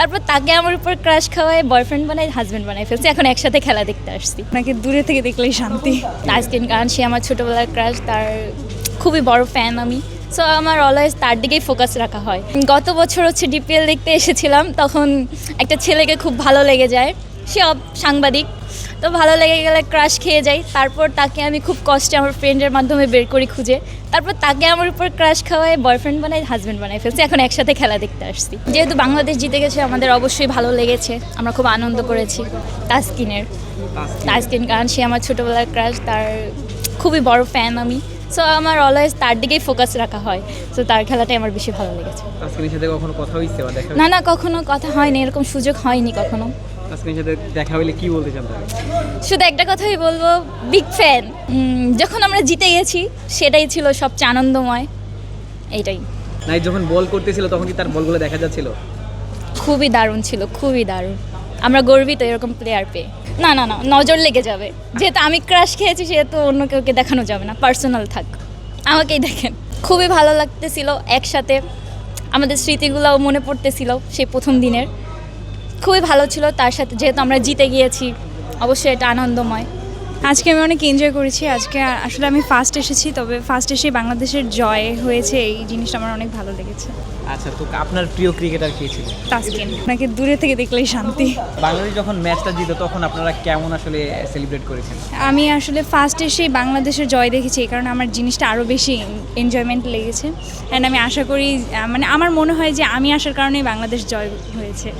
তারপর তাকে আমার উপর ক্রাশ খাওয়ায় বয়ফ্রেন্ড বানাই হাজব্যান্ড বানাই ফেলছি, এখন একসাথে খেলা দেখতে আসছি। আপনাকে দূরে থেকে দেখলেই শান্তি। তাসকিন কারণ সে আমার ছোটোবেলার ক্রাশ, তার খুবই বড় ফ্যান আমি। সো আমার অলওয়েজ তার দিকেই ফোকাস রাখা হয়। গত বছর হচ্ছে ডিপিএল দেখতে এসেছিলাম, তখন একটা ছেলেকে খুব ভালো লেগে যায়, সে সাংবাদিক, তো ভালো লেগে গেলে ক্রাশ খেয়ে যাই। তারপর তাকে আমি খুব কষ্টে আমার ফ্রেন্ডের মাধ্যমে বের করি খুঁজে, তারপর তাকে আমার উপর ক্রাশ খাওয়ায় বয়ফ্রেন্ড বানাই হাজব্যান্ড বানাই ফেলছি, এখন একসাথে খেলা দেখতে আসছি। যেহেতু বাংলাদেশ জিতে গেছে আমাদের অবশ্যই ভালো লেগেছে, আমরা খুব আনন্দ করেছি। তাসকিন কারণ সে আমার ছোটোবেলার ক্রাশ, তার খুবই বড় ফ্যান আমি। সো আমার অলওয়েজ তার দিকেই ফোকাস রাখা হয়, সো তার খেলাটাই আমার বেশি ভালো লেগেছে। তাসকিনের সাথে কখনো কথা হইছে বা দেখা না কখনো কথা হয়নি, এরকম সুযোগ হয়নি কখনো। তাসকিনের সাথে দেখা হইলে কি বলতে চান তাহলে? শুধু একটা কথাই বলবো, বিগ ফ্যান। যখন আমরা জিতে গেছি সেটাই ছিল সবচেয়ে আনন্দময়, এইটাই। নাই যখন বল করতেছিল তখন কি তার বলগুলো দেখা যাচ্ছিল? খুবই দারুণ ছিল, খুবই দারুণ। আমরা গর্বিত এরকম প্লেয়ার পেয়ে। না নজর লেগে যাবে, যেহেতু আমি ক্রাশ খেয়েছি সেহেতু অন্য কাউকে দেখানো যাবে না, পার্সোনাল থাক, আমাকেই দেখেন। খুবই ভালো লাগতেছিল, একসাথে আমাদের স্মৃতিগুলোও মনে পড়তেছিল সেই প্রথম দিনের। খুবই ভালো ছিল তার সাথে, যেহেতু আমরা জিতে গিয়েছি, অবশ্যই এটা আনন্দময়। আজকে আমি অনেক এনজয় করেছি। আজকে আসলে আমি ফার্স্ট এসেছি, তবে ফার্স্ট এসে বাংলাদেশের জয় হয়েছে, এই জিনিসটা আমার অনেক ভালো লেগেছে। আচ্ছা, তো আপনার প্রিয় ক্রিকেটার কে ছিল? তাসকিন, আপনাকে দূরে থেকে দেখলেই শান্তি। বাংলাদেশ যখন ম্যাচটা জিত তখন আপনারা কেমন আসলে সেলিব্রেট করেছেন? আমি আসলে ফার্স্ট এসেই বাংলাদেশের জয় দেখেছি, এই কারণে আমার জিনিসটা আরও বেশি এনজয়মেন্ট লেগেছে। অ্যান্ড আমি আশা করি, মানে আমার মনে হয় যে আমি আসার কারণেই বাংলাদেশ জয় হয়েছে।